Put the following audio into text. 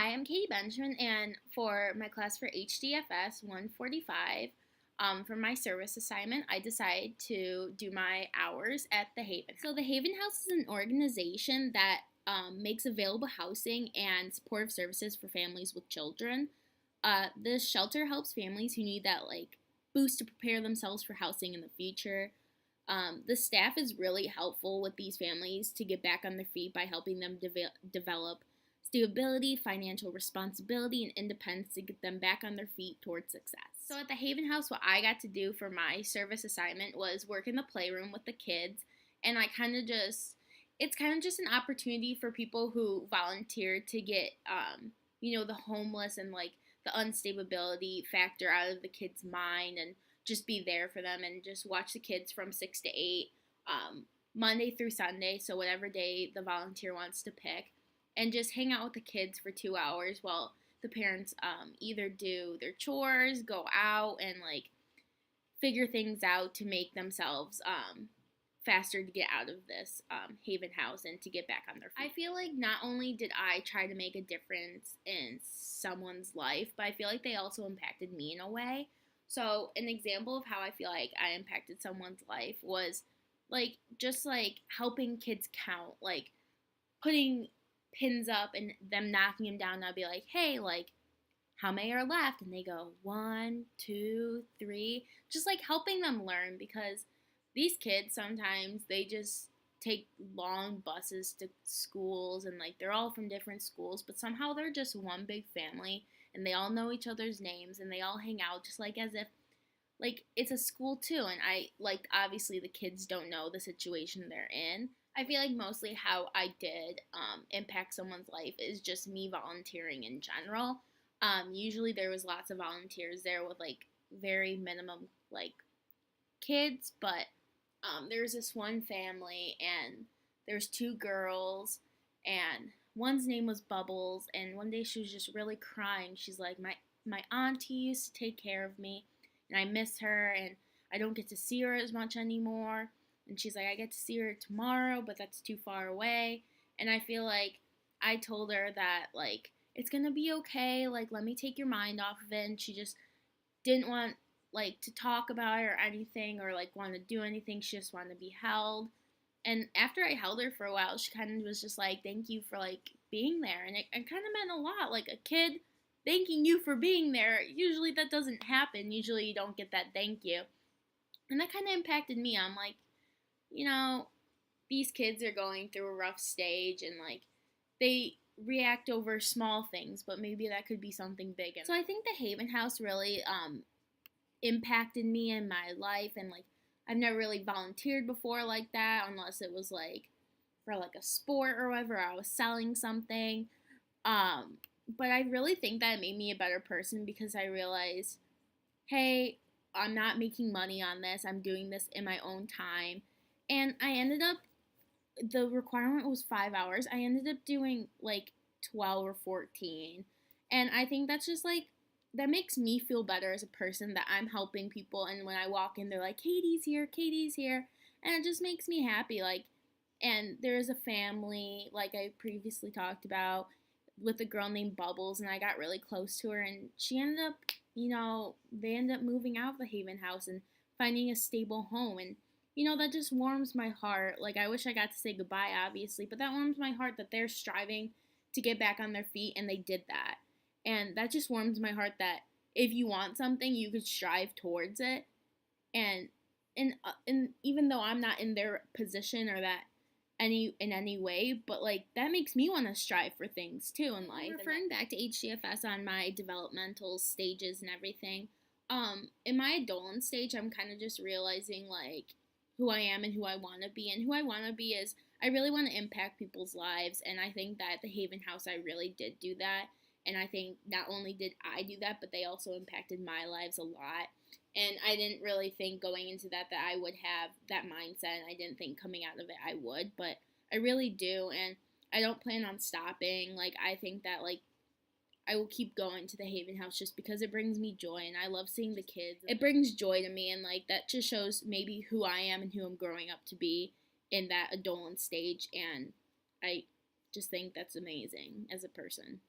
Hi, I'm Katie Benjamin, and for my class for hdfs 145, for my service assignment, I decided to do my hours at the Haven. So the Haven House is an organization that makes available housing and supportive services for families with children. The shelter helps families who need that boost to prepare themselves for housing in the future. The staff is really helpful with these families to get back on their feet by helping them develop stability, financial responsibility, and independence to get them back on their feet towards success. So at the Haven House, what I got to do for my service assignment was work in the playroom with the kids, and it's kind of just an opportunity for people who volunteer to get, the homeless and the unstability factor out of the kid's mind and just be there for them and just watch the kids from 6 to 8, Monday through Sunday, so whatever day the volunteer wants to pick, and just hang out with the kids for 2 hours while the parents either do their chores, go out, and figure things out to make themselves faster to get out of this Haven House and to get back on their feet. I feel like not only did I try to make a difference in someone's life, but I feel like they also impacted me in a way. So an example of how I feel like I impacted someone's life was just helping kids count, putting pins up and them knocking them down. And I'd be like, hey, how many are left? And they go 1, 2, 3. Just helping them learn, because these kids sometimes they just take long buses to schools and they're all from different schools, but somehow they're just one big family and they all know each other's names and they all hang out just as if it's a school too. And obviously the kids don't know the situation they're in. I feel like mostly how I did impact someone's life is just me volunteering in general. Usually there was lots of volunteers there with very minimum kids, but there's this one family and there's 2 girls and one's name was Bubbles, and one day she was just really crying. She's like, my auntie used to take care of me and I miss her and I don't get to see her as much anymore. And she's like, I get to see her tomorrow, but that's too far away. And I feel like I told her that, it's going to be okay. Let me take your mind off of it. And she just didn't want, to talk about it or anything or, want to do anything. She just wanted to be held. And after I held her for a while, she kind of was just like, thank you for, being there. And it kind of meant a lot. A kid thanking you for being there. Usually that doesn't happen. Usually you don't get that thank you. And that kind of impacted me. I'm like, these kids are going through a rough stage and they react over small things, but maybe that could be something big. So I think the Haven House really impacted me in my life, and I've never really volunteered before like that, unless it was for a sport or whatever, I was selling something. But I really think that it made me a better person because I realized, hey, I'm not making money on this. I'm doing this in my own time. And I ended up, the requirement was 5 hours. I ended up doing 12 or 14. And I think that's just that makes me feel better as a person that I'm helping people. And when I walk in, they're like, Katie's here, Katie's here. And it just makes me happy. And there's a family, I previously talked about, with a girl named Bubbles. And I got really close to her. And she ended up, they ended up moving out of the Haven House and finding a stable home. And that just warms my heart. I wish I got to say goodbye, obviously, but that warms my heart that they're striving to get back on their feet, and they did that. And that just warms my heart that if you want something, you could strive towards it. And even though I'm not in their position or that in any way, but that makes me want to strive for things too in life. Referring back to hdfs on my developmental stages and everything, in my adolescent stage, I'm kind of just realizing who I am and who I want to be. And who I want to be is I really want to impact people's lives. And I think that at the Haven House, I really did do that. And I think not only did I do that, but they also impacted my lives a lot. And I didn't really think going into that I would have that mindset. And I didn't think coming out of it I would. But I really do. And I don't plan on stopping. I think that, I will keep going to the Haven House just because it brings me joy, and I love seeing the kids. It brings joy to me, and that just shows maybe who I am and who I'm growing up to be in that adolescent stage, and I just think that's amazing as a person.